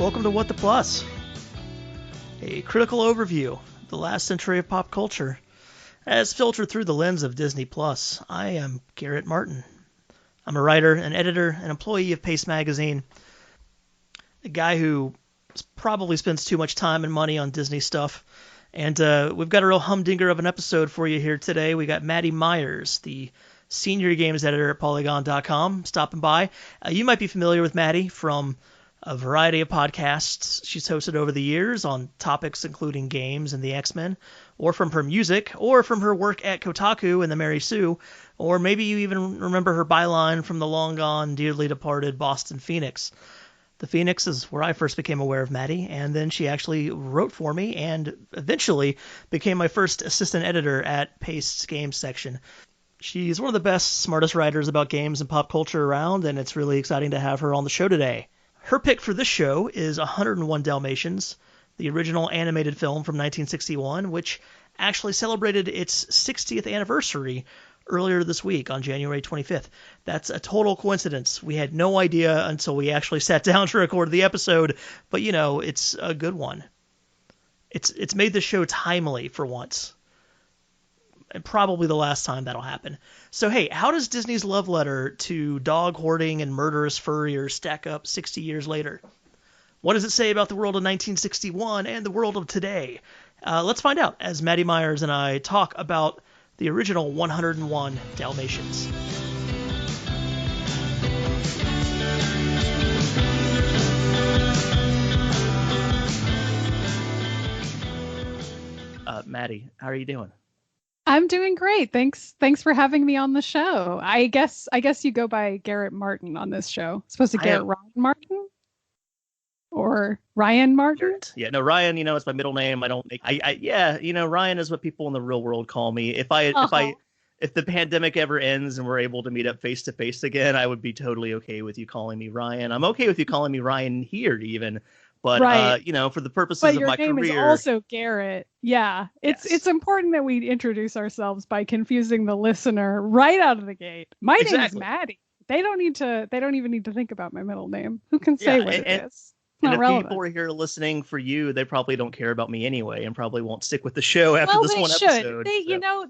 Welcome to What the Plus, a critical overview of the last century of pop culture as filtered through the lens of Disney Plus. I am Garrett Martin. I'm a writer, an editor, an employee of Paste Magazine, a guy who probably spends too much time and money on Disney stuff. And we've got a real humdinger of an episode for you here today. We got Maddie Myers, the senior games editor at Polygon.com, stopping by. You might be familiar with Maddie from a variety of podcasts she's hosted over the years on topics including games and the X-Men, or from her music, or from her work at Kotaku and the Mary Sue, or maybe you even remember her byline from the long-gone, dearly departed Boston Phoenix. The Phoenix is where I first became aware of Maddie, and then she actually wrote for me and eventually became my first assistant editor at Paste's Games section. She's one of the best, smartest writers about games and pop culture around, and it's really exciting to have her on the show today. Her pick for this show is 101 Dalmatians, the original animated film from 1961, which actually celebrated its 60th anniversary earlier this week on January 25th. That's a total coincidence. We had no idea until we actually sat down to record the episode, but you know, it's a good one. It's made the show timely for once. And probably the last time that'll happen. So hey, how does Disney's love letter to dog hoarding and murderous furriers stack up 60 years later? What does it say about the world of 1961 and the world of today? Let's find out as Maddy Myers and I talk about the original 101 Dalmatians. Maddie, how are you doing? I'm doing great. Thanks for having me on the show. I guess you go by Garrett Martin on this show. It's supposed to Garrett Ryan Martin or Ryan Martin? Garrett. Yeah, no, Ryan, it's my middle name. Ryan is what people in the real world call me. If the pandemic ever ends and we're able to meet up face to face again, I would be totally okay with you calling me Ryan. I'm okay with you calling me Ryan here even. But, right. For the purposes of my career. But your name is also Garrett. Yeah. It's important that we introduce ourselves by confusing the listener right out of the gate. My name is Maddie. They don't even need to think about my middle name. Who can say what it is? And if relevant. People are here listening for you, they probably don't care about me anyway and probably won't stick with the show after this one episode.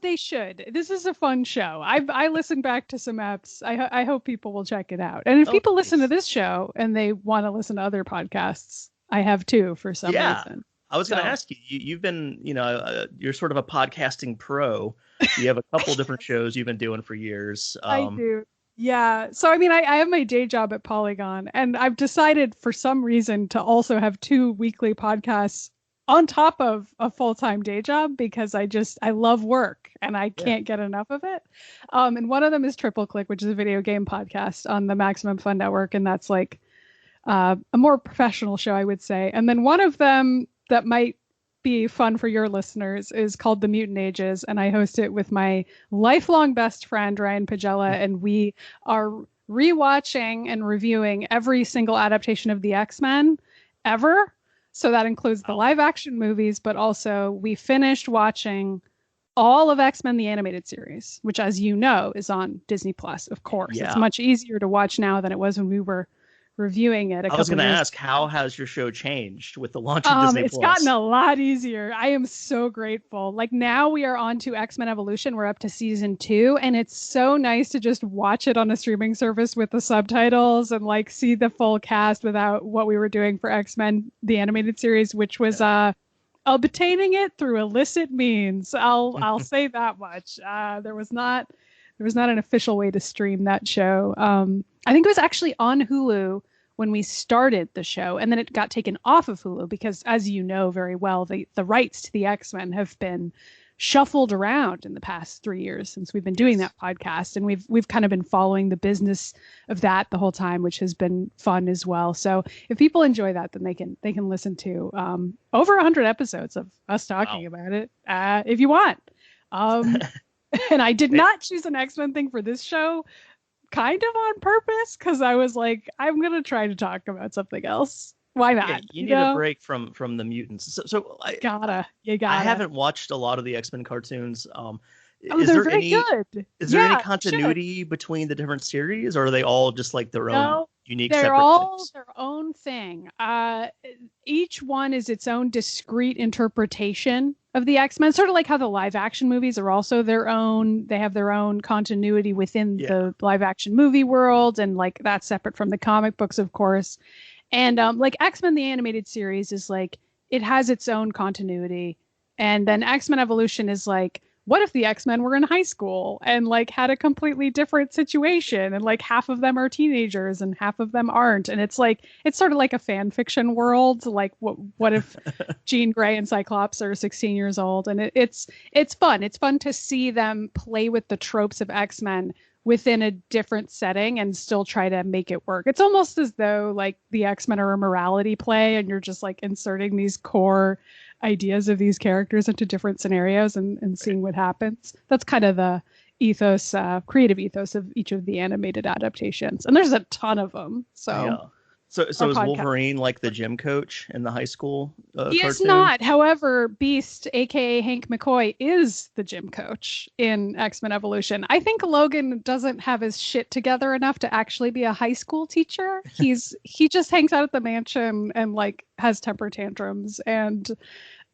They should. This is a fun show. I listened back to some eps. I hope people will check it out. And if people listen to this show and they want to listen to other podcasts, I have too for some reason. I was going to ask you. You've been, you're sort of a podcasting pro. You have a couple different shows you've been doing for years. I do. Yeah. So, I have my day job at Polygon, and I've decided for some reason to also have 2 weekly podcasts on top of a full-time day job because I love work and I can't get enough of it. And one of them is Triple Click, which is a video game podcast on the Maximum Fun Network. And that's like a more professional show, I would say. And then one of them that might be fun for your listeners is called The Mutant Ages, and I host it with my lifelong best friend, Ryan Pagella, and we are rewatching and reviewing every single adaptation of the X-Men ever. So that includes the live-action movies, but also we finished watching all of X-Men the Animated Series, which, as you know, is on Disney Plus, of course. Yeah. It's much easier to watch now than it was when we were reviewing it. I was going to ask, how has your show changed with the launch of Disney Plus? It's gotten a lot easier. I am so grateful. Like now we are on to X-Men Evolution. We're up to season 2, and it's so nice to just watch it on a streaming service with the subtitles and like see the full cast without what we were doing for X-Men the Animated Series, which was obtaining it through illicit means. I'll say that much. There was not an official way to stream that show. I think it was actually on Hulu when we started the show, and then it got taken off of Hulu because, as you know very well, the rights to the X-Men have been shuffled around in the past 3 years since we've been doing that podcast, and we've kind of been following the business of that the whole time, which has been fun as well. So if people enjoy that, then they can listen to over 100 episodes of us talking about it if you want. And I did not choose an X-Men thing for this show, kind of on purpose, because I was like, I'm going to try to talk about something else. Why not? Yeah, you need a break from the mutants. So you gotta. I haven't watched a lot of the X-Men cartoons. They're very good. Is there any continuity between the different series, or are they all just like their own unique They're separate all things. their own thing. Each one is its own discrete interpretation of the X-Men, sort of like how the live action movies are also their own. They have their own continuity within Yeah. the live action movie world, and like that's separate from the comic books, of course. And like X-Men the animated series is like it has its own continuity, and then X-Men Evolution is like, what if the X-Men were in high school and like had a completely different situation, and like half of them are teenagers and half of them aren't, and it's like it's sort of like a fan fiction world. Like what if Jean Grey and Cyclops are 16 years old, and it's fun. It's fun to see them play with the tropes of X-Men within a different setting and still try to make it work. It's almost as though like the X-Men are a morality play and you're just like inserting these core ideas of these characters into different scenarios and seeing what happens. That's kind of the ethos, creative ethos of each of the animated adaptations. And there's a ton of them. So Yeah. So is podcast. Wolverine like the gym coach in the high school He cartoon? is not. However, Beast, aka Hank McCoy, is the gym coach in X-Men Evolution. I think Logan doesn't have his shit together enough to actually be a high school teacher. He just hangs out at the mansion and like has temper tantrums and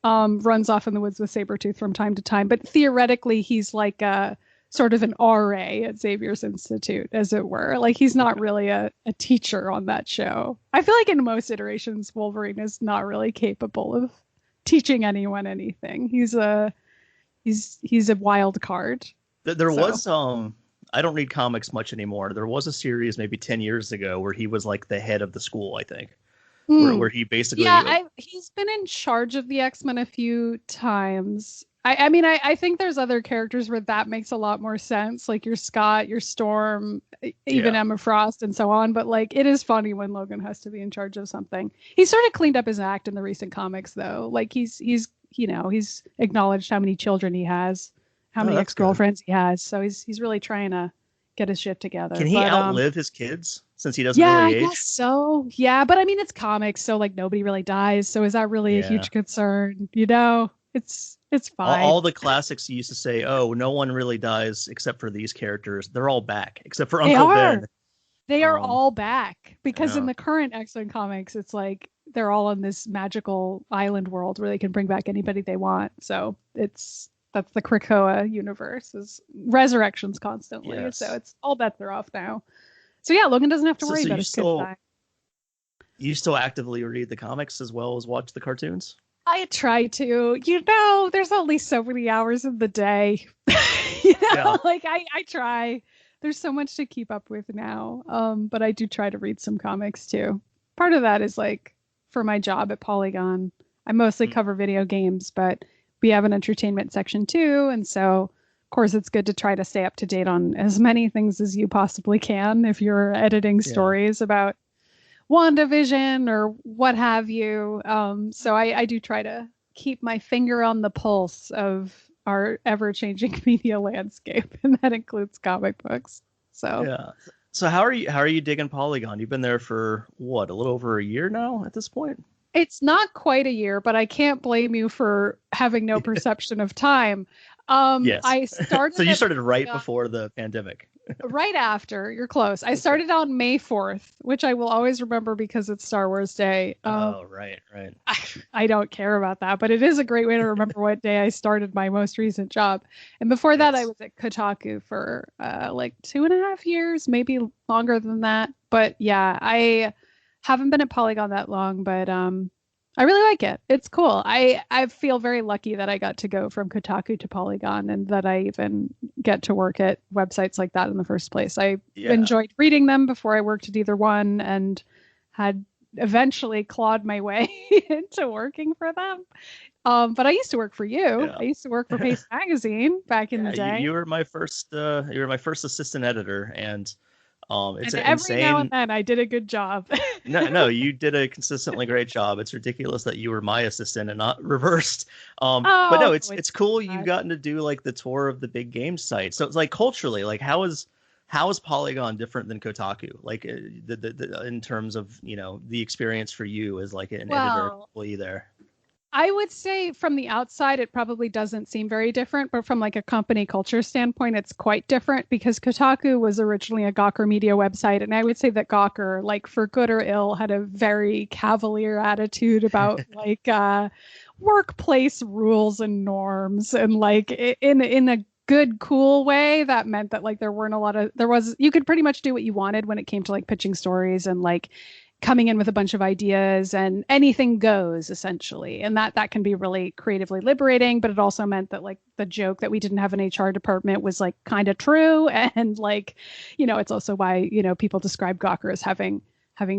runs off in the woods with Sabretooth from time to time. But theoretically, he's like a sort of an RA at Xavier's Institute, as it were. Like he's not really a teacher on that show. I feel like in most iterations, Wolverine is not really capable of teaching anyone anything. He's a wild card. There was I don't read comics much anymore. There was a series maybe 10 years ago where he was like the head of the school, I think. Where he basically he's been in charge of the X-Men a few times. I mean, I think there's other characters where that makes a lot more sense, like your Scott, your Storm, even Emma Frost, and so on. But like, it is funny when Logan has to be in charge of something. He sort of cleaned up his act in the recent comics, though. Like he's acknowledged how many children he has, how many ex-girlfriends he has. So he's really trying to get his shit together. Can he outlive his kids since he doesn't really age? I guess so. Yeah, but I mean, it's comics, so like nobody really dies. So is that really a huge concern? It's fine. All the classics used to say, "Oh, no one really dies except for these characters. They're all back except for Uncle Ben." They are all back because in the current X-Men comics, it's like they're all on this magical island world where they can bring back anybody they want. So that's the Krakoa universe, is resurrections constantly. Yes. So it's all bets are off now. So yeah, Logan doesn't have to worry about his kids dying. You still actively read the comics as well as watch the cartoons? I try to. There's only so many hours in the day. Like I try. There's so much to keep up with now. But I do try to read some comics too. Part of that is like for my job at Polygon, I mostly cover video games, but we have an entertainment section too. And so, of course, it's good to try to stay up to date on as many things as you possibly can if you're editing stories about WandaVision or what have you. So I do try to keep my finger on the pulse of our ever-changing media landscape, and that includes comic books. So So how are you digging Polygon? You've been there for what, a little over a year now at this point? It's not quite a year, but I can't blame you for having no perception of time. Yes. I started. So you started right before the pandemic. Right after. You're close. I started on May 4th, which I will always remember because it's Star Wars Day. Right. I don't care about that, but it is a great way to remember what day I started my most recent job. And before that, I was at Kotaku for like 2.5 years, maybe longer than that. But yeah, I haven't been at Polygon that long, but I really like it. It's cool. I feel very lucky that I got to go from Kotaku to Polygon and that I even get to work at websites like that in the first place. I enjoyed reading them before I worked at either one and had eventually clawed my way into working for them. But I used to work for you. Yeah. I used to work for Paste Magazine back in the day. You were my first assistant editor, and it's and every insane. now and then I did a good job. No, you did a consistently great job. It's ridiculous that you were my assistant and not reversed. But no, it's cool you've gotten to do like the tour of the big game site. So it's like culturally, like how is Polygon different than Kotaku? Like the in terms of the experience for you as like an editor employee there. I would say from the outside, it probably doesn't seem very different, but from like a company culture standpoint, it's quite different because Kotaku was originally a Gawker media website. And I would say that Gawker, like for good or ill, had a very cavalier attitude about like workplace rules and norms. And like in a good, cool way, that meant that like you could pretty much do what you wanted when it came to like pitching stories and like coming in with a bunch of ideas, and anything goes essentially. And that can be really creatively liberating, but it also meant that like the joke that we didn't have an HR department was like kind of true. And like, it's also why, people describe Gawker as having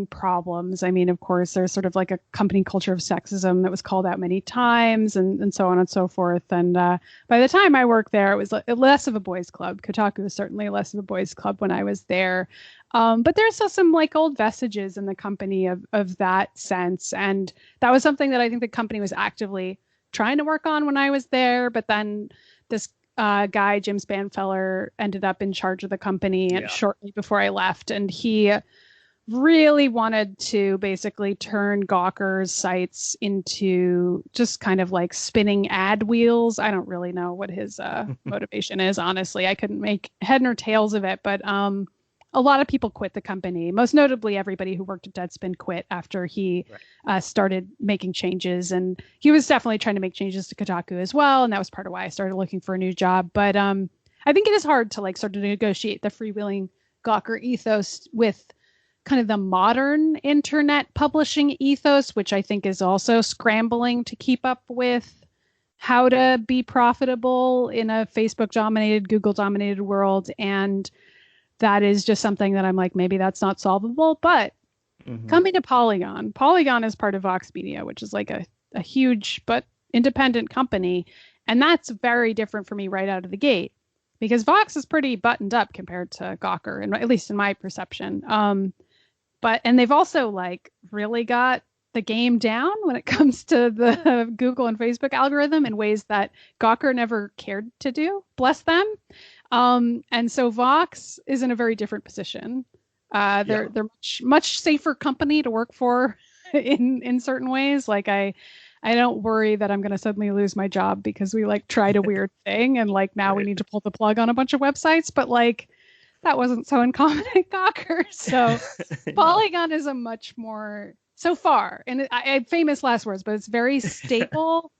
problems. I mean, of course, there's sort of like a company culture of sexism that was called out many times, and so on and so forth. And by the time I worked there, it was less of a boys' club. Kotaku was certainly less of a boys' club when I was there. But there's still some like old vestiges in the company of that sense. And that was something that I think the company was actively trying to work on when I was there. But then this guy, Jim Spanfeller, ended up in charge of the company shortly before I left. And he really wanted to basically turn Gawker's sites into just kind of like spinning ad wheels. I don't really know what his motivation is, honestly. I couldn't make head nor tails of it, but a lot of people quit the company. Most notably, everybody who worked at Deadspin quit after he started making changes. And he was definitely trying to make changes to Kotaku as well. And that was part of why I started looking for a new job. But I think it is hard to like sort of negotiate the freewheeling Gawker ethos with kind of the modern internet publishing ethos, which I think is also scrambling to keep up with how to be profitable in a Facebook-dominated, Google-dominated world. And that is just something that I'm like, maybe that's not solvable. But coming to Polygon is part of Vox Media, which is like a huge but independent company. And that's very different for me right out of the gate, because Vox is pretty buttoned up compared to Gawker, and at least in my perception. And they've also like really got the game down when it comes to the Google and Facebook algorithm in ways that Gawker never cared to do. Bless them. And so Vox is in a very different position. They're much safer company to work for in certain ways. Like I don't worry that I'm going to suddenly lose my job because we like tried a weird thing and like now we need to pull the plug on a bunch of websites. But like that wasn't so uncommon at Gawker. So Polygon is a much more, so far, and I famous last words, but it's very stable.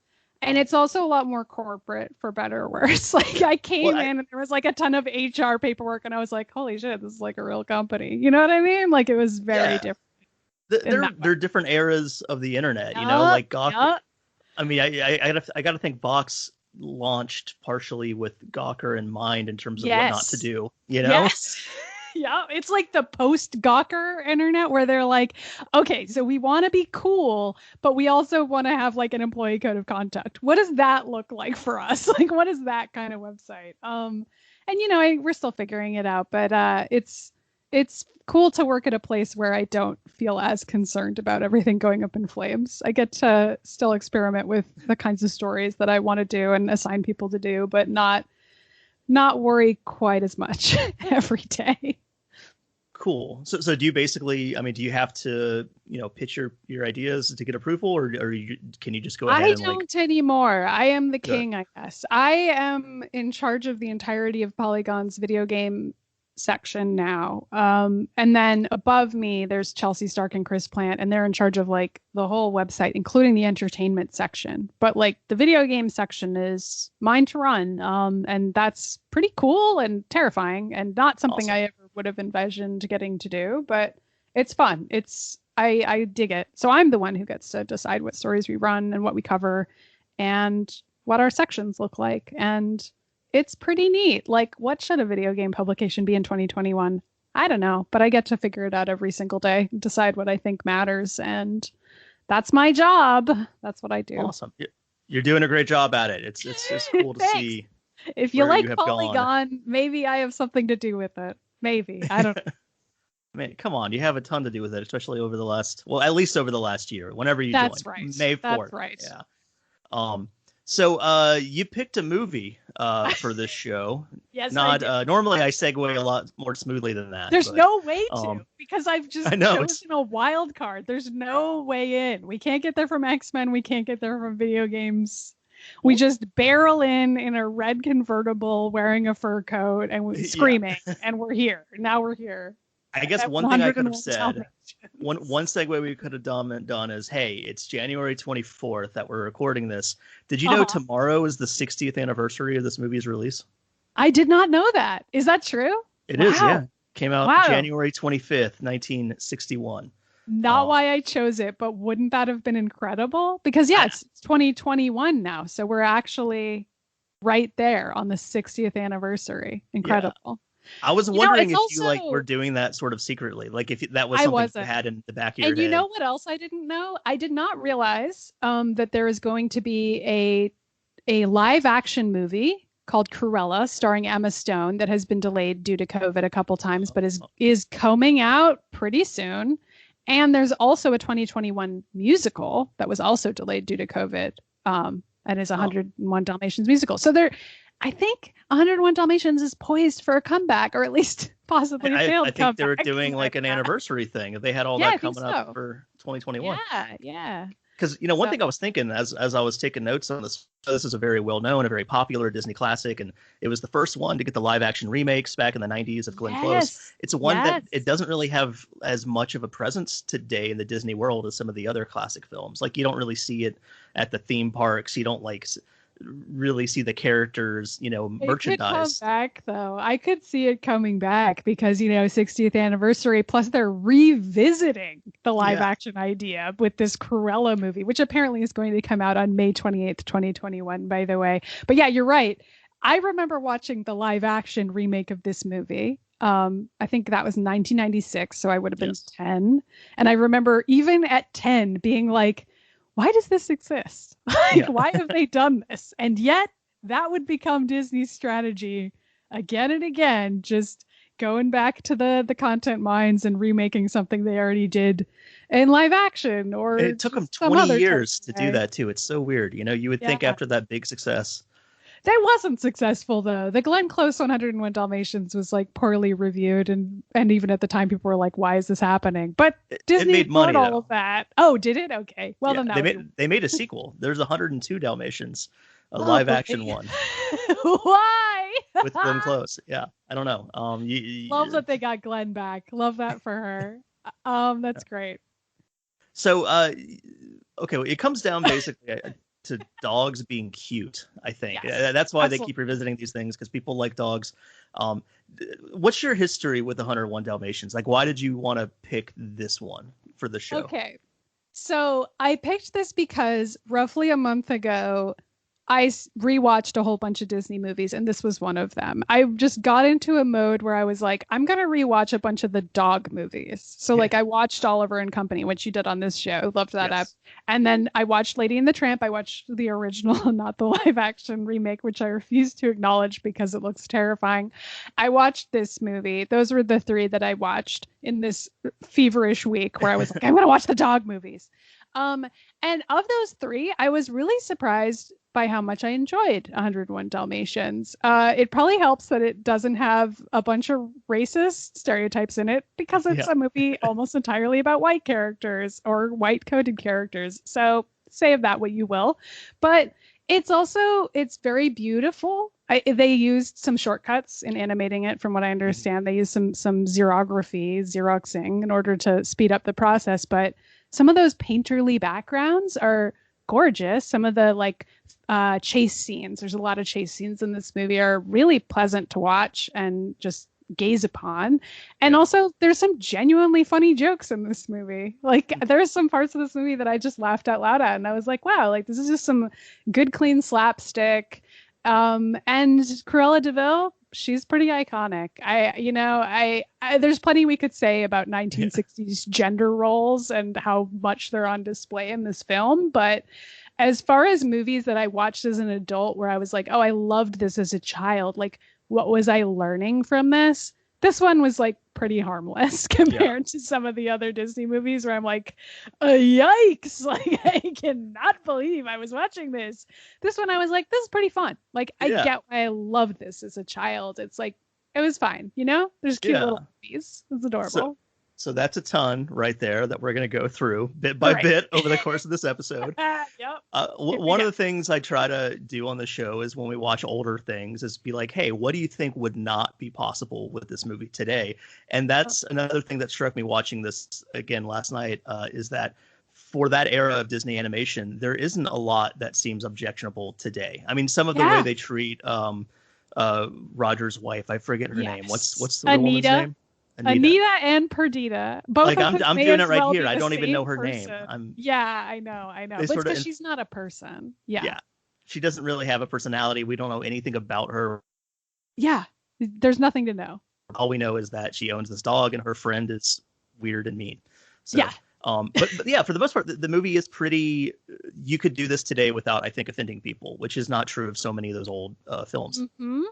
And it's also a lot more corporate, for better or worse. Like I came in and there was like a ton of HR paperwork and I was like, holy shit, this is like a real company. You know what I mean? Like it was very different. They're different eras of the internet, like Gawker. I mean, I gotta think Vox launched partially with Gawker in mind in terms of what not to do, Yes. Yeah, it's like the post-Gawker internet where they're like, okay, so we want to be cool, but we also want to have like an employee code of conduct. What does that look like for us? Like, what is that kind of website? And we're still figuring it out, but it's cool to work at a place where I don't feel as concerned about everything going up in flames. I get to still experiment with the kinds of stories that I want to do and assign people to do, but not worry quite as much every day. Cool. So do you basically, do you have to, pitch your ideas to get approval, or can you just go ahead? I don't anymore. I am the king, I guess. I am in charge of the entirety of Polygon's video game section now. And then above me, there's Chelsea Stark and Chris Plant, and they're in charge of like the whole website, including the entertainment section. But like the video game section is mine to run. And that's pretty cool and terrifying and not something I ever would have envisioned getting to do, but it's fun. I dig it. So I'm the one who gets to decide what stories we run and what we cover and what our sections look like. And it's pretty neat. Like, what should a video game publication be in 2021? I don't know, but I get to figure it out every single day, decide what I think matters, and that's my job. That's what I do. Awesome. You're doing a great job at it. It's just cool to see. If you like Polygon, maybe I have something to do with it. Maybe. I don't know. I mean, come on. You have a ton to do with it, especially over the last, at least over the last year, whenever you joined. That's right. May 4th. That's right. Yeah. So you picked a movie for this show. Yes, I Not did. normally I segue a lot more smoothly than that. There's But, no way to because I've just I know chosen a wild card. There's no way in. We can't get there from X-Men. We can't get there from video games. We just barrel in a red convertible wearing a fur coat and we're screaming and we're here. Now we're here. I guess one thing I could have said, one segue we could have done is, hey, it's January 24th that we're recording this. Did you know tomorrow is the 60th anniversary of this movie's release? I did not know that. Is that true? It is, yeah. Came out January 25th, 1961. Not why I chose it, but wouldn't that have been incredible? Because, it's 2021 now, so we're actually right there on the 60th anniversary. Incredible. Yeah. I was wondering if you were doing that sort of secretly, like if that was something you had in the back of your head. And you know what else I didn't know? I did not realize that there is going to be a live action movie called Cruella starring Emma Stone that has been delayed due to COVID a couple times, but is coming out pretty soon. And there's also a 2021 musical that was also delayed due to COVID, and is 101 Dalmatians musical. So I think 101 Dalmatians is poised for a comeback, or at least possibly a failed comeback. I think they're doing like an anniversary thing. They had all that coming up for 2021. Yeah. Because, one thing I was thinking as I was taking notes on this, this is a very well-known, a very popular Disney classic, and it was the first one to get the live-action remakes back in the 90s of Glenn Close. It's one that it doesn't really have as much of a presence today in the Disney world as some of the other classic films. Like, you don't really see it at the theme parks. You don't, really see the characters, merchandise. It could come back, though. I could see it coming back because, 60th anniversary, plus they're revisiting the live action idea with this Cruella movie, which apparently is going to come out on May 28th, 2021, by the way. But yeah, you're right. I remember watching the live action remake of this movie. I think that was 1996, so I would have been 10. And I remember even at 10 being like, why does this exist? Why have they done this? And yet that would become Disney's strategy again and again, just going back to the content mines and remaking something they already did in live action. Or it took them 20 years to do that too. It's so weird. You would think after that big success. That wasn't successful, though. The Glenn Close 101 Dalmatians was poorly reviewed, and even at the time, people were like, "Why is this happening?" But Disney made money, all of that. Oh, did it? Okay. Well, then they made a sequel. There's 102 Dalmatians, a live action one. Why? With Glenn Close. Yeah, I don't know. Love that they got Glenn back. Love that for her. That's great. So, okay, well, it comes down basically to dogs being cute, I think. Yes, that's why they keep revisiting these things, because people like dogs. What's your history with the 101 Dalmatians? Why did you want to pick this one for the show? Okay, so I picked this because roughly a month ago, I rewatched a whole bunch of Disney movies, and this was one of them. I just got into a mode where I was like, I'm going to rewatch a bunch of the dog movies. So I watched Oliver and Company, which you did on this show. Loved that up. And then I watched Lady and the Tramp. I watched the original, not the live action remake, which I refuse to acknowledge because it looks terrifying. I watched this movie. Those were the three that I watched in this feverish week where I was like, I'm going to watch the dog movies. And of those three, I was really surprised by how much I enjoyed 101 Dalmatians. It probably helps that it doesn't have a bunch of racist stereotypes in it, because it's a movie almost entirely about white characters or white coded characters. So say of that what you will. But it's very beautiful. They used some shortcuts in animating it, from what I understand. They used some xeroxing in order to speed up the process. But some of those painterly backgrounds are gorgeous. Some of the chase scenes, there's a lot of chase scenes in this movie, are really pleasant to watch and just gaze upon. And also there's some genuinely funny jokes in this movie. There's some parts of this movie that I just laughed out loud at, and I was like, wow, this is just some good clean slapstick. And Cruella de Vil, she's pretty iconic. I there's plenty we could say about 1960s gender roles and how much they're on display in this film, but as far as movies that I watched as an adult where I was like, oh, I loved this as a child, what was I learning from this? This one was like pretty harmless compared to some of the other Disney movies where I'm like, yikes, like I cannot believe I was watching this. This one I was like, this is pretty fun. Like I get why I loved this as a child. It's like, it was fine, you know? There's cute little movies. It's adorable. So that's a ton right there that we're going to go through bit by bit over the course of this episode. One of the things I try to do on the show is when we watch older things is be like, hey, what do you think would not be possible with this movie today? And that's another thing that struck me watching this again last night is that for that era of Disney animation, there isn't a lot that seems objectionable today. I mean, some of the way they treat Roger's wife, I forget her name. What's the little woman's name? Anita and Perdita. Both like of I'm doing it right here. I don't even know her person. name. I know. But it's because she's not a person. Yeah. She doesn't really have a personality. We don't know anything about her. Yeah. There's nothing to know. All we know is that she owns this dog and her friend is weird and mean. So, but yeah, for the most part, the movie is pretty. You could do this today without, I think, offending people, which is not true of so many of those old films. I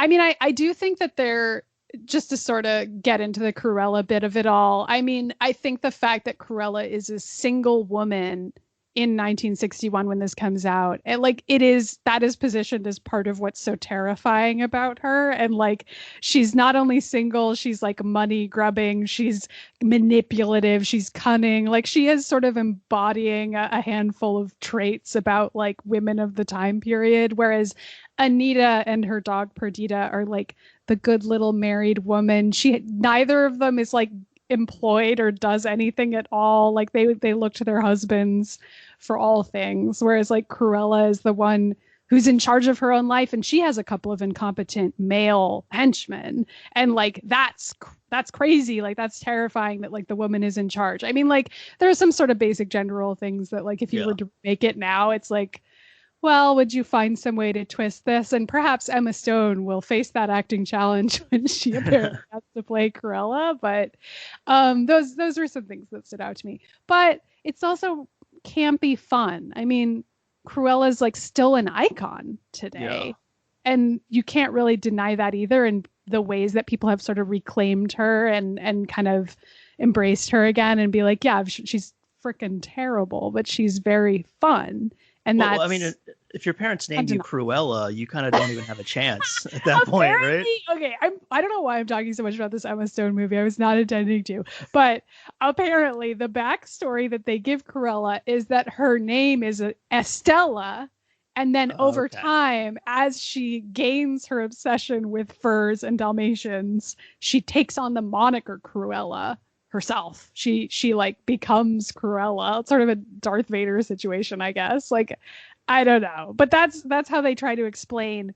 mean, I do think that they're. Just to sort of get into the Cruella bit of it all. I mean, I think the fact that Cruella is a single woman in 1961 when this comes out, and like that is positioned as part of what's so terrifying about her. And like, she's not only single, she's like money grubbing, she's manipulative, she's cunning. Like she is sort of embodying a handful of traits about like women of the time period. Whereas Anita and her dog Perdita are like the good little married woman. Neither of them is like employed or does anything at all. Like they look to their husbands for all things. Whereas like Cruella is the one who's in charge of her own life, and she has a couple of incompetent male henchmen. And like that's crazy. Like that's terrifying that like the woman is in charge. I mean, like there are some sort of basic gender role things that like if you were to make it now, it's like, well, would you find some way to twist this? And perhaps Emma Stone will face that acting challenge when she apparently has to play Cruella. But those were some things that stood out to me. But it's also campy fun. I mean, Cruella's like still an icon today. And you can't really deny that either. And the ways that people have sort of reclaimed her and kind of embraced her again and be like, yeah, she's freaking terrible, but she's very fun. And I mean, if your parents named you Cruella, you kind of don't even have a chance at that point, right? Okay, I don't know why I'm talking so much about this Emma Stone movie. I was not intending to. But apparently the backstory that they give Cruella is that her name is Estella. And then over time, as she gains her obsession with furs and Dalmatians, she takes on the moniker Cruella herself. She like becomes Cruella. It's sort of a Darth Vader situation, I guess. Like, I don't know, but that's how they try to explain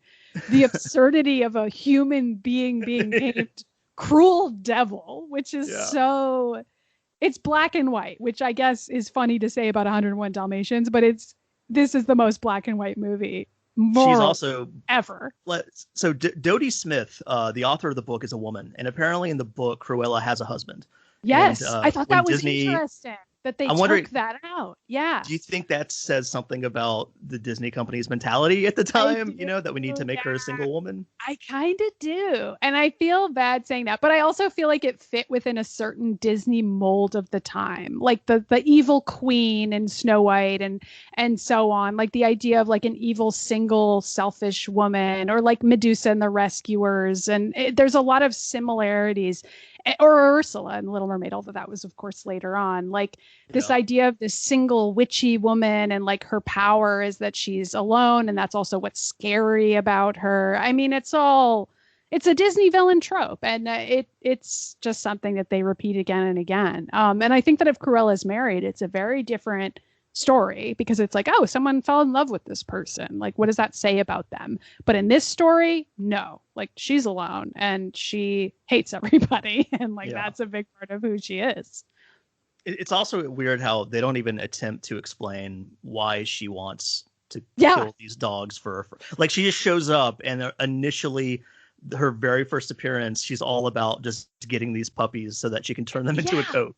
the absurdity of a human being being named Cruel Devil, which is it's black and white, which I guess is funny to say about 101 Dalmatians, but this is the most black and white movie she's also ever. So Dodie Smith, the author of the book, is a woman, and apparently in the book Cruella has a husband. Yes, and, I thought that was interesting that they took that out. Yeah. Do you think that says something about the Disney company's mentality at the time, that we need to make her a single woman? I kind of do. And I feel bad saying that, but I also feel like it fit within a certain Disney mold of the time, like the evil queen and Snow White and so on, like the idea of like an evil, single, selfish woman, or like Medusa and the Rescuers. And there's a lot of similarities. Or Ursula in Little Mermaid, although that was, of course, later on. Like this idea of this single witchy woman, and like her power is that she's alone, and that's also what's scary about her. I mean, it's a Disney villain trope, and it's just something that they repeat again and again. And I think that if Cruella's married, it's a very different story, because it's like, oh, someone fell in love with this person. Like, what does that say about them? But in this story, no, like she's alone and she hates everybody. And like, that's a big part of who she is. It's also weird how they don't even attempt to explain why she wants to kill these dogs for like, she just shows up, and initially her very first appearance, she's all about just getting these puppies so that she can turn them into a coat.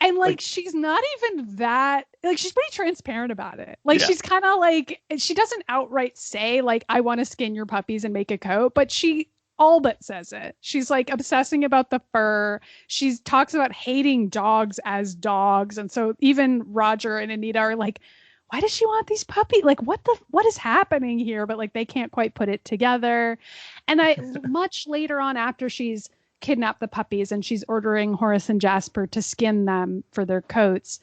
And like she's not even that, like she's pretty transparent about it. Like she's kind of like, she doesn't outright say like, I want to skin your puppies and make a coat, but she all but says it. She's like obsessing about the fur. She talks about hating dogs as dogs. And so even Roger and Anita are like, why does she want these puppies? Like, what is happening here? But like, they can't quite put it together. And much later on, after she's kidnapped the puppies and she's ordering Horace and Jasper to skin them for their coats,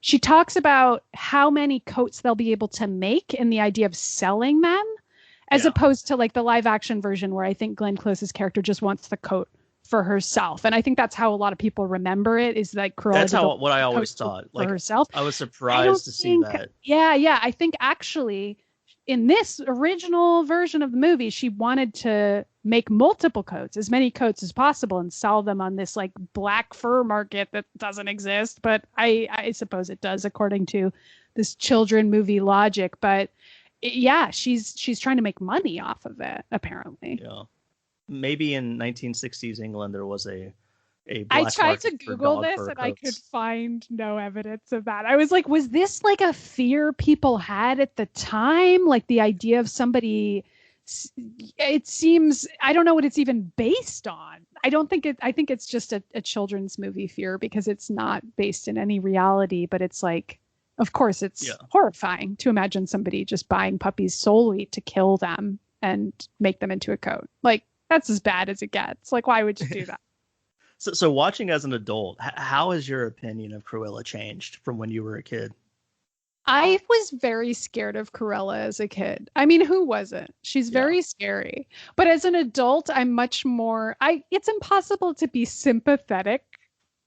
she talks about how many coats they'll be able to make and the idea of selling them, as opposed to like the live action version where I think Glenn Close's character just wants the coat for herself. And I think that's how a lot of people remember it, is like Cruella. That's what I always thought. Like, herself. I was surprised to see that. Yeah. I think actually in this original version of the movie, she wanted to make multiple coats, as many coats as possible, and sell them on this like black fur market that doesn't exist. But I suppose it does according to this children movie logic. But yeah, she's trying to make money off of it, apparently. Yeah. Maybe in 1960s England there was a black I tried to market for Google dog this fur and I coats. could find no evidence of that. I was like, was this like a fear people had at the time? Like the idea of somebody, it seems, I don't know what it's even based on. I think it's just a children's movie fear because it's not based in any reality, but it's like, of course it's horrifying to imagine somebody just buying puppies solely to kill them and make them into a coat. Like, that's as bad as it gets. Like, why would you do that? So watching as an adult, how has your opinion of Cruella changed from when you were a kid? I was very scared of Cruella as a kid. I mean, who wasn't? She's very scary. But as an adult, I'm much more... It's impossible to be sympathetic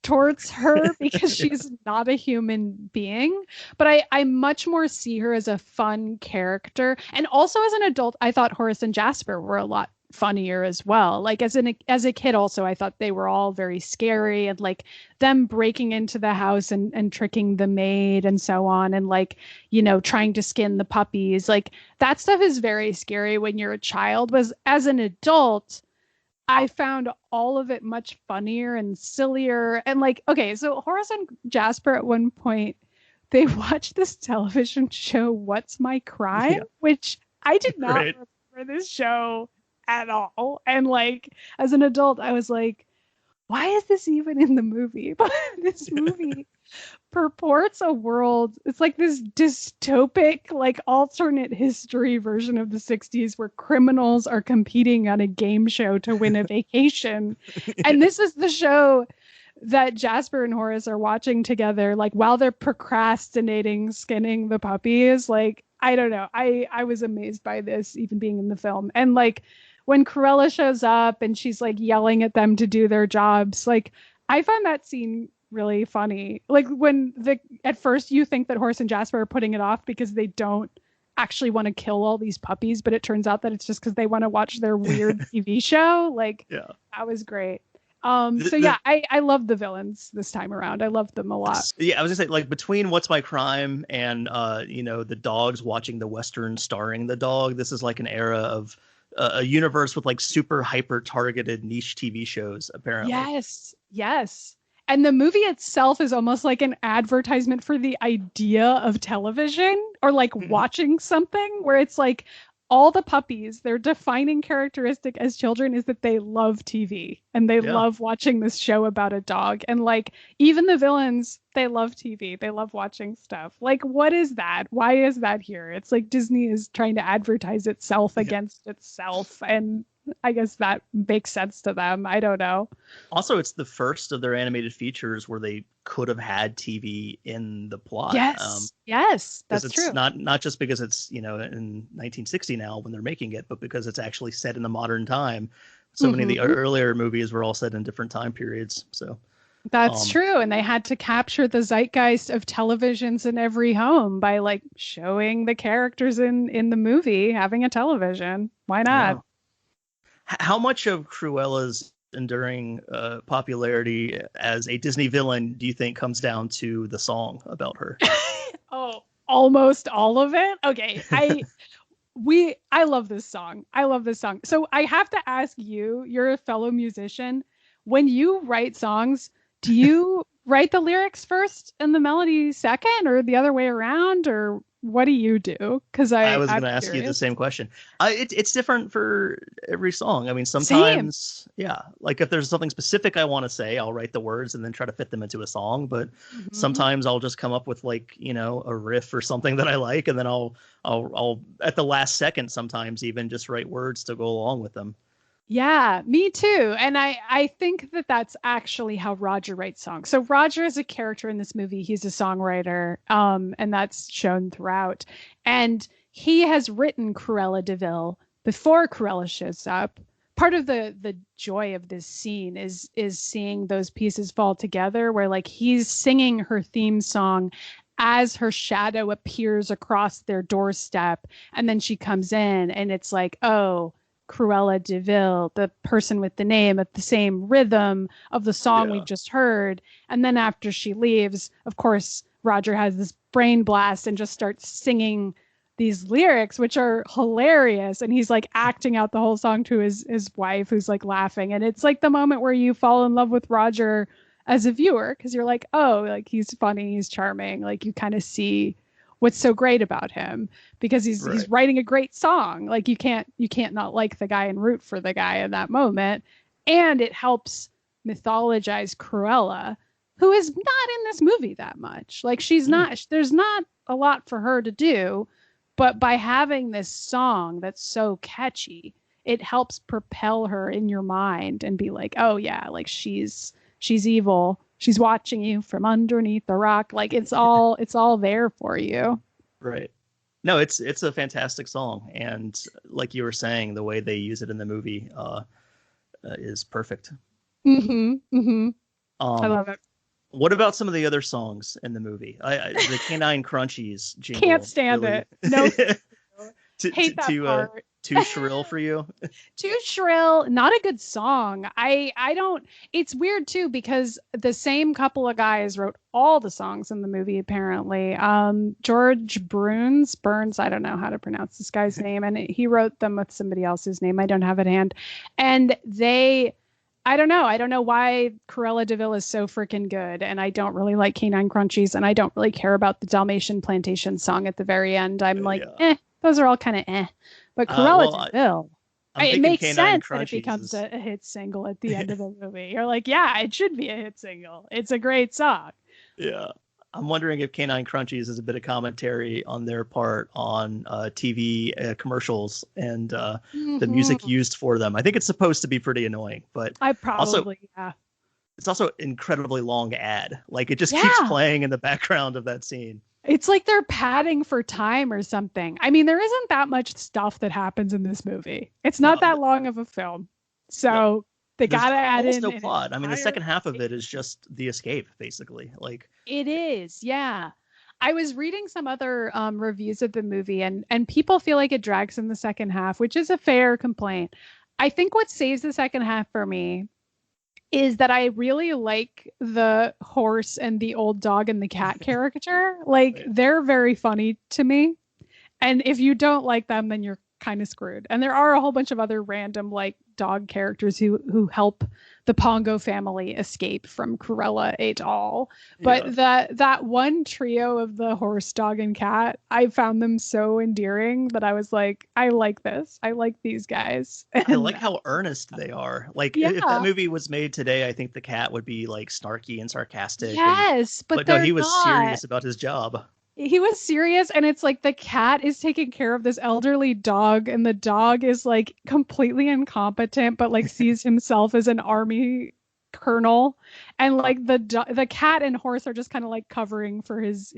towards her because she's not a human being. But I much more see her as a fun character. And also as an adult, I thought Horace and Jasper were a lot funnier as well. Like as a kid also, I thought they were all very scary, and like them breaking into the house and tricking the maid and so on, and like, you know, trying to skin the puppies. Like that stuff is very scary when you're a child. But as an adult, I found all of it much funnier and sillier. And like, okay, so Horace and Jasper at one point, they watched this television show, What's My Crime? Which I did not remember this show at all. And like, as an adult, I was like, why is this even in the movie? But this movie purports a world, it's like this dystopic, like alternate history version of the 60s where criminals are competing on a game show to win a vacation. And this is the show that Jasper and Horace are watching together, like while they're procrastinating skinning the puppies. Like, I don't know. I was amazed by this, even being in the film. And like, when Cruella shows up and she's like yelling at them to do their jobs, like I found that scene really funny. Like when at first you think that Horace and Jasper are putting it off because they don't actually want to kill all these puppies, but it turns out that it's just because they want to watch their weird TV show. Like, that was great. I love the villains this time around. I loved them a lot. Yeah, I was gonna say, like, between What's My Crime and the dogs watching the Western starring the dog, this is like an era of a universe with like super hyper targeted niche TV shows, apparently. Yes. And the movie itself is almost like an advertisement for the idea of television, or like watching something, where it's like all the puppies, their defining characteristic as children is that they love TV and they love watching this show about a dog. And like, even the villains, they love TV. They love watching stuff. Like, what is that? Why is that here? It's like Disney is trying to advertise itself against itself. And I guess that makes sense to them. I don't know. Also, it's the first of their animated features where they could have had TV in the plot. Yes, that's true. Not just because it's, in 1960 now when they're making it, but because it's actually set in the modern time. So many of the earlier movies were all set in different time periods. So that's true. And they had to capture the zeitgeist of televisions in every home by like showing the characters in the movie having a television. Why not? Yeah. How much of Cruella's enduring popularity as a Disney villain do you think comes down to the song about her? Oh, almost all of it. Okay. I love this song. So I have to ask you, you're a fellow musician. When you write songs, do you write the lyrics first and the melody second, or the other way around? Or What do you do? Because I was going I'm to ask you the curious. same question. It's different for every song. I mean, Same. sometimes, yeah, like if there's something specific I want to say, I'll write the words and then try to fit them into a song. But Mhm. sometimes I'll just come up with like, a riff or something that I like, and then I'll at the last second sometimes even just write words to go along with them. Yeah, me too. And I think that that's actually how Roger writes songs. So Roger is a character in this movie. He's a songwriter, and that's shown throughout. And he has written Cruella de Vil before Cruella shows up. Part of the joy of this scene is seeing those pieces fall together, where like he's singing her theme song as her shadow appears across their doorstep, and then she comes in, and it's like, oh, Cruella de Vil, the person with the name at the same rhythm of the song we've Yeah. just heard. And then after she leaves, of course, Roger has this brain blast and just starts singing these lyrics, which are hilarious. And he's like acting out the whole song to his wife, who's like laughing. And it's like the moment where you fall in love with Roger as a viewer, because you're like, oh, like he's funny, he's charming. Like you kind of see what's so great about him because he's Right. writing a great song. Like you can't not like the guy and root for the guy in that moment. And it helps mythologize Cruella, who is not in this movie that much. Like she's Mm, not there's not a lot for her to do, but by having this song that's so catchy, it helps propel her in your mind and be like, "Oh yeah, like she's evil. She's watching you from underneath the rock." Like it's all there for you. right. No, it's a fantastic song, and like you were saying, the way they use it in the movie is perfect. Mhm. Mhm. I Um, love it. what about some of the other songs in the movie? The Canine Crunchies Can't jingle stand really it. No, too hate that part. too shrill for you. Too shrill, not a good song. I don't It's weird too because the same couple of guys wrote all the songs in the movie apparently. George Burns, I don't know how to pronounce this guy's name, and he wrote them with somebody else's name. I don't have it at hand. And I don't know. I don't know why Cruella de Vil is so freaking good, and I don't really like Canine Crunchies, and I don't really care about the Dalmatian Plantation song at the very end. I'm like, Yeah. those are all kind of eh. But Cruella Well, de Vil, I'm it thinking makes Canine sense that it Crunchies becomes is a hit single at the end of the movie. You're like, yeah, it should be a hit single. It's a great song. yeah. I'm wondering if Canine Crunchies is a bit of commentary on their part on TV commercials and the music Hmm. used for them. I think it's supposed to be pretty annoying, but I also probably, yeah. it's also incredibly long ad. Like it just keeps Yeah. playing in the background of that scene. It's like they're padding for time or something. I mean, there isn't that much stuff that happens in this movie. It's not No, that long of a film. no, So they there's got to add almost in no an plot. I mean, the entire. second half of it is just the escape, basically. Like, It is, yeah. I was reading some other reviews of the movie, and people feel like it drags in the second half, which is a fair complaint. I think what saves the second half for me is that I really like the horse and the old dog and the cat character. Like yeah, they're very funny to me. And if you don't like them, then you're kind of screwed. And there are a whole bunch of other random like dog characters who help the Pongo family escape from Cruella et al. yeah. But that one trio of the horse, dog, and cat, I found them so endearing that I was like, I like this. I like these guys. I like And how earnest they are. Like, if that yeah, movie was made today, I think the cat would be like snarky and sarcastic, and yes, but but no, they're he was not. serious about his job. He was serious, and it's like the cat is taking care of this elderly dog, and the dog is like completely incompetent but like sees himself as an army colonel, and like the cat and horse are just kind of like covering for his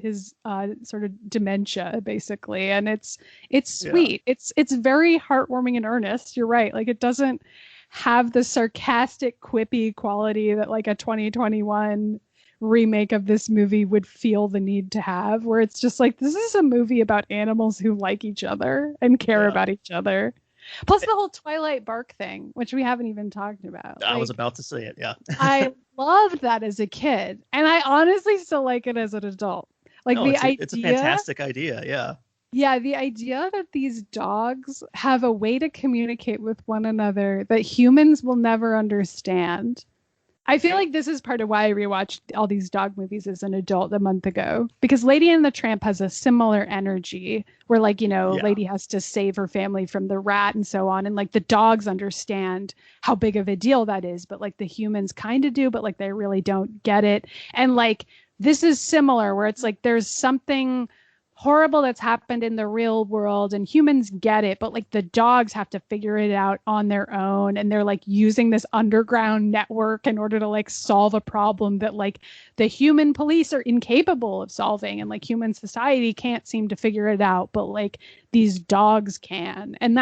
sort of dementia basically. And it's Yeah, sweet. It's very heartwarming and earnest. You're right, like it doesn't have the sarcastic quippy quality that like a 2021 remake of this movie would feel the need to have, where it's just like, this is a movie about animals who like each other and care yeah. about each other. Plus the whole Twilight bark thing, which we haven't even talked about. I was Like, about to say it. Yeah. I loved that as a kid, and I honestly still like it as an adult. Like No, the it's a idea, fantastic idea. Yeah. yeah, the idea that these dogs have a way to communicate with one another that humans will never understand, I feel like this is part of why I rewatched all these dog movies as an adult a month ago, because Lady and the Tramp has a similar energy where, like, Yeah. Lady has to save her family from the rat and so on. And like the dogs understand how big of a deal that is, but like the humans kind of do, but like they really don't get it. And like this is similar where it's like there's something horrible that's happened in the real world and humans get it, but like the dogs have to figure it out on their own, and they're like using this underground network in order to like solve a problem that like the human police are incapable of solving, and like human society can't seem to figure it out, but like these dogs can. And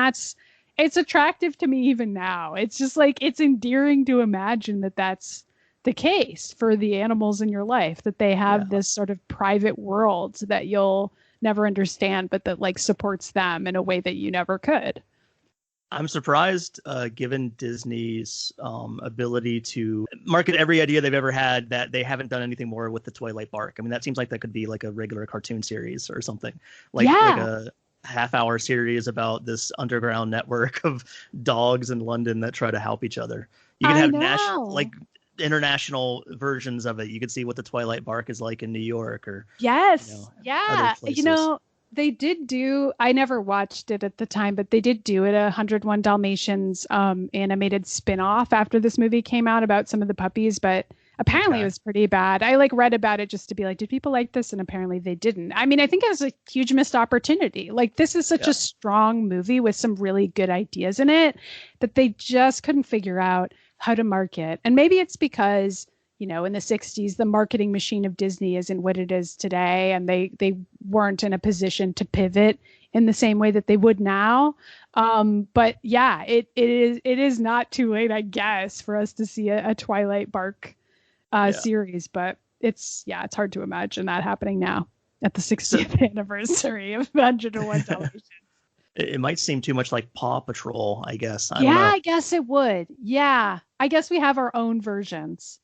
it's attractive to me even now. It's just like it's endearing to imagine that that's the case for the animals in your life, that they have this sort of private world that you'll never understand, but that like supports them in a way that you never could. I'm surprised, given Disney's ability to market every idea they've ever had, that they haven't done anything more with the Twilight Bark. I mean, that seems like that could be like a regular cartoon series or something, like a half-hour series about this underground network of dogs in London that try to help each other. You can have international versions of it. You could see what the Twilight Bark is like in New York or other places. They did do, I never watched it at the time, but they did do it, 101 Dalmatians animated spin-off after this movie came out about some of the puppies, but apparently it was pretty bad. I like read about it just to be like, did people like this? And apparently they didn't. I mean, I think it was a huge missed opportunity. Like, this is such a strong movie with some really good ideas in it that they just couldn't figure out how to market. And maybe it's because, in the 60s, the marketing machine of Disney isn't what it is today. And they weren't in a position to pivot in the same way that they would now. But yeah, it is not too late, I guess, for us to see a Twilight Bark series. But it's hard to imagine that happening now at the 60th anniversary of 101 Dalmatians. It might seem too much like Paw Patrol, I guess. I don't know. I guess it would. Yeah. I guess we have our own versions.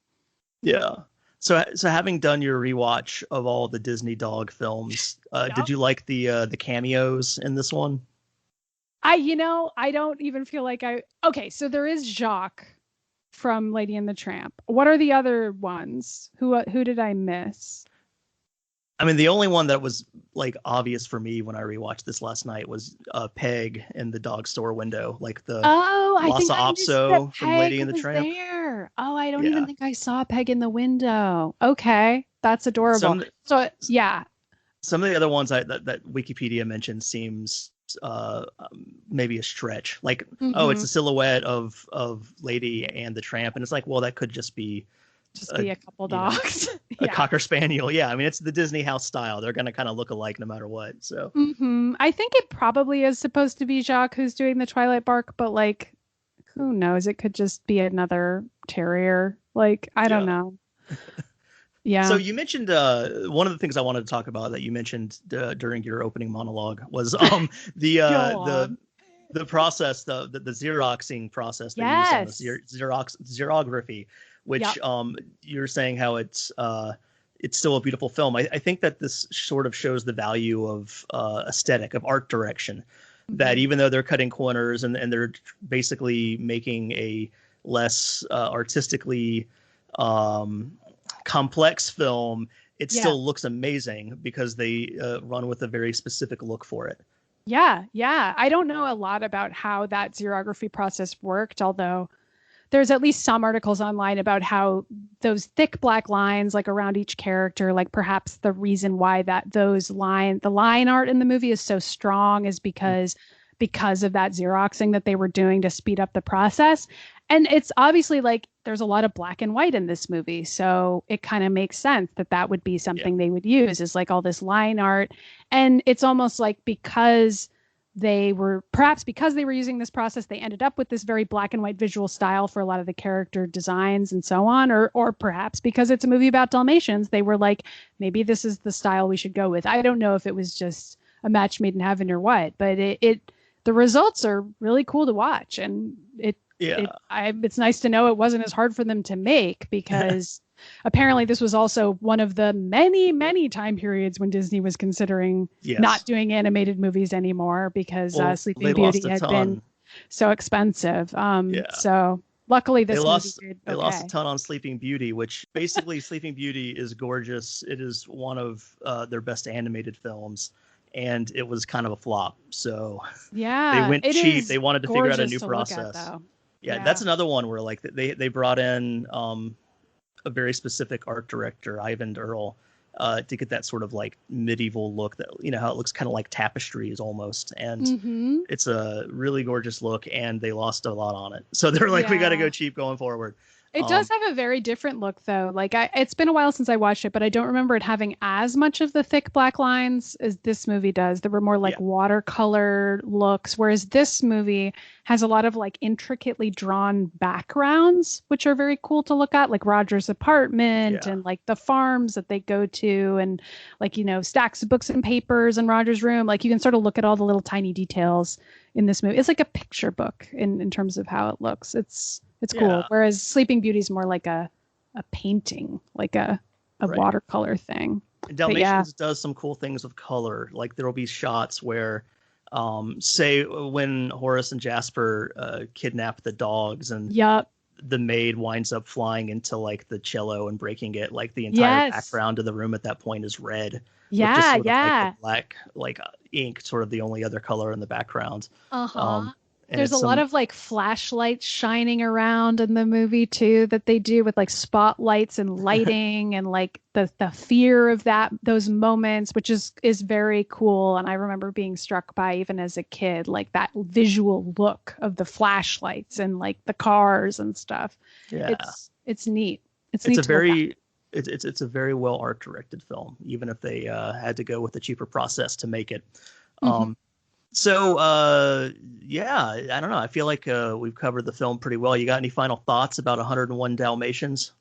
Yeah. So having done your rewatch of all the Disney dog films, did you like the cameos in this one? I don't even feel like okay, so there is Jacques from Lady and the Tramp. What are the other ones? Who did I miss? I mean, the only one that was like obvious for me when I rewatched this last night was Peg in the dog store window, like the Lhasa Apso from Lady and the Tramp. There. Oh, I don't even think I saw Peg in the window. Okay, that's adorable. Some of the other ones that Wikipedia mentioned seems maybe a stretch. Like, it's a silhouette of Lady and the Tramp, and it's like, well, that could just be a couple dogs. A Cocker Spaniel. Yeah. I mean, it's the Disney house style. They're going to kind of look alike no matter what. So I think it probably is supposed to be Jacques who's doing the Twilight Bark, but like, who knows? It could just be another terrier. Like, I don't know. Yeah. So you mentioned one of the things I wanted to talk about that you mentioned during your opening monologue was the process, the Xeroxing process they use on the xerography, which you're saying how it's still a beautiful film. I think that this sort of shows the value of aesthetic, of art direction, that even though they're cutting corners and they're basically making a less artistically complex film, it still looks amazing because they run with a very specific look for it. Yeah. I don't know a lot about how that xerography process worked, although there's at least some articles online about how those thick black lines, like around each character, like perhaps the reason why the line art in the movie is so strong is because of that Xeroxing that they were doing to speed up the process. And it's obviously like there's a lot of black and white in this movie. So it kind of makes sense that would be something they would use, is like all this line art. And it's almost like because they were using this process, they ended up with this very black and white visual style for a lot of the character designs and so on. Or perhaps because it's a movie about Dalmatians, they were like, maybe this is the style we should go with. I don't know if it was just a match made in heaven or what, but the results are really cool to watch. And it's nice to know it wasn't as hard for them to make, because apparently this was also one of the many, many time periods when Disney was considering not doing animated movies anymore because Sleeping Beauty had been so expensive. So Luckily, They this lost movie did they lost a okay. ton on Sleeping Beauty, which basically Sleeping Beauty is gorgeous. It is one of their best animated films, and it was kind of a flop. So they Yeah, went it cheap. They is wanted to figure out a gorgeous new to look at, process. though. Yeah, that's Yeah. another one where like they brought in a very specific art director, Ivan Earl, to get that sort of like medieval look that, you know, how it looks kind of like tapestries almost. And Mm-hmm. it's a really gorgeous look, and they lost a lot on it. So they're like, we got to Yeah. go cheap going forward. It does Um, have a very different look, though. Like, it's been a while since I watched it, but I don't remember it having as much of the thick black lines as this movie does. There were more like yeah, watercolor looks, whereas this movie has a lot of like intricately drawn backgrounds, which are very cool to look at, like Roger's apartment yeah, and like the farms that they go to, and like, you know, stacks of books and papers in Roger's room. Like, you can sort of look at all the little tiny details in this movie. It's like a picture book in terms of how it looks. It's cool. yeah. Whereas Sleeping Beauty is more like a painting, like a Right. watercolor thing. And But yeah. Dalmatians does some cool things with color. Like there will be shots where, say, when Horace and Jasper kidnap the dogs, and Yup. the maid winds up flying into like the cello and breaking it. Like the entire Yes. background of the room at that point is red, with just Yeah, sort of like the yeah. black, like ink, sort of the only other color in the background. Uh-huh. Um, and There's it's a lot some, of like flashlights shining around in the movie too that they do with like spotlights and lighting and like the fear of those moments, which is very cool. And I remember being struck by, even as a kid, like that visual look of the flashlights and like the cars and stuff. yeah, It's neat. It's it's neat a to look at. very it's a very well art directed film, even if they had to go with a cheaper process to make it. Mhm. Um, So, yeah, I don't know. I feel like we've covered the film pretty well. You got any final thoughts about 101 Dalmatians?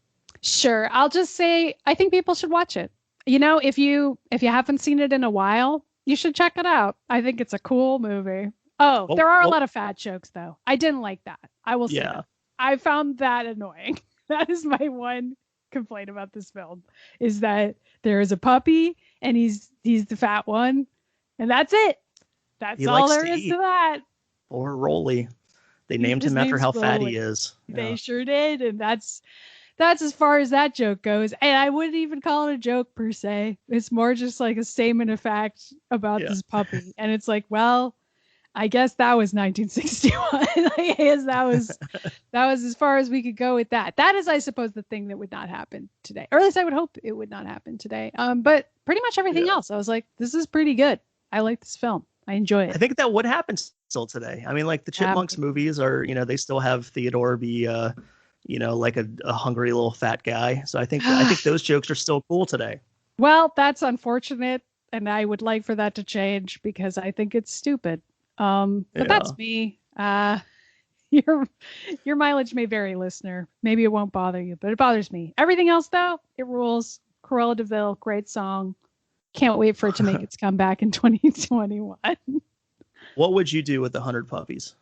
Sure. I'll just say I think people should watch it. You know, if you haven't seen it in a while, you should check it out. I think it's a cool movie. Oh, Well, there are a well, lot of fat jokes though. I didn't like that. I will say yeah. that. I found that annoying. That is my one complaint about this film, is that there is a puppy and he's the fat one, and that's it. That's He all likes there to is to eat. that. Or Rolly. They named His him after name's how fat he Rolly. is. They Yeah. sure did, and that's as far as that joke goes. And I wouldn't even call it a joke per se. It's more just like a statement of fact about Yeah. this puppy. And it's like, well, I guess that was 1961. I guess that was as far as we could go with that. That is, I suppose, the thing that would not happen today, or at least I would hope it would not happen today. But pretty much everything Yeah. else, I was like, this is pretty good. I like this film. I enjoy I it. think that would happen still today. I mean, like the Chipmunks movies are, you know, they still have Theodore be, you know, like a hungry little fat guy. So I think those jokes are still cool today. Well, that's unfortunate, and I would like for that to change because I think it's stupid. But Yeah. that's me. Your your mileage may vary, listener. Maybe it won't bother you, but it bothers me. Everything else, though, it rules. Cruella de Vil, great song. Can't wait for it to make its comeback in 2021. What would you do with the 100 puppies?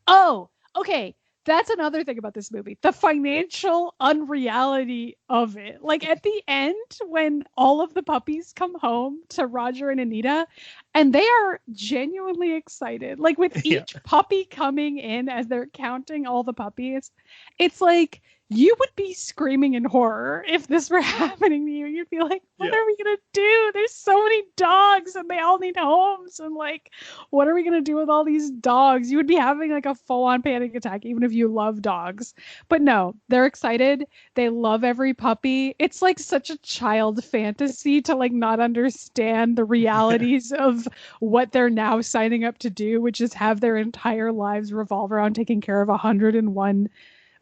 Oh, okay. That's another thing about this movie. The financial unreality of it. Like at the end, when all of the puppies come home to Roger and Anita, and they are genuinely excited. Like with Yeah. each puppy coming in as they're counting all the puppies, it's like you would be screaming in horror if this were happening to you. You'd be like, what Yeah. are we going to do? There's so many dogs and they all need homes. And like, what are we going to do with all these dogs? You would be having like a full on panic attack, even if you love dogs. But no, they're excited. They love every puppy. It's like such a child fantasy to like not understand the realities of what they're now signing up to do, which is have their entire lives revolve around taking care of 101.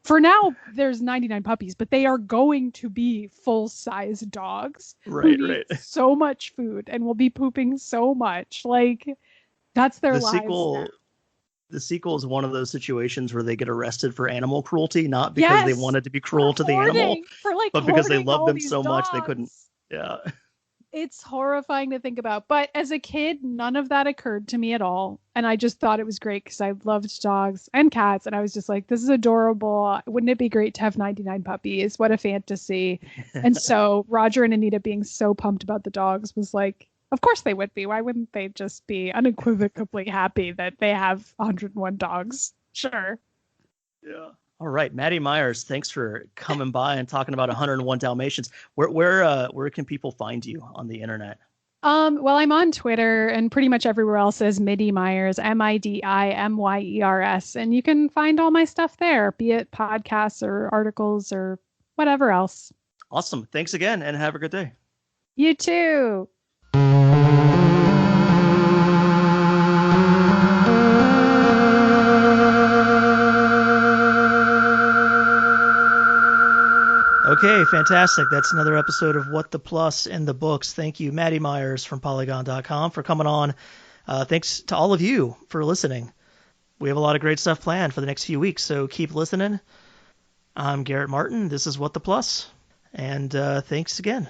For now, there's 99 puppies, but they are going to be full-size dogs who Right, need right. so much food and will be pooping so much. Like, that's their The lives sequel now. the sequel is one of those situations where they get arrested for animal cruelty, not because they Yes, wanted to be for cruel to the animal, like but because they hoarding loved all them these so much they couldn't. dogs. Yeah. It's horrifying to think about. But as a kid, none of that occurred to me at all. And I just thought it was great because I loved dogs and cats. And I was just like, this is adorable. Wouldn't it be great to have 99 puppies? What a fantasy. And so Roger and Anita being so pumped about the dogs was like, of course they would be. Why wouldn't they just be unequivocally happy that they have 101 dogs? Sure. Yeah. All right, Maddie Myers, thanks for coming by and talking about 101 Dalmatians. Where can people find you on the internet? Well, I'm on Twitter and pretty much everywhere else is Maddy Myers, Middimyers. And you can find all my stuff there, be it podcasts or articles or whatever else. Awesome. Thanks again and have a good day. You too. Okay, fantastic. That's another episode of What the Plus in the Books. Thank you, Maddie Myers from Polygon.com for coming on. Thanks to all of you for listening. We have a lot of great stuff planned for the next few weeks, so keep listening. I'm Garrett Martin. This is What the Plus, and thanks again.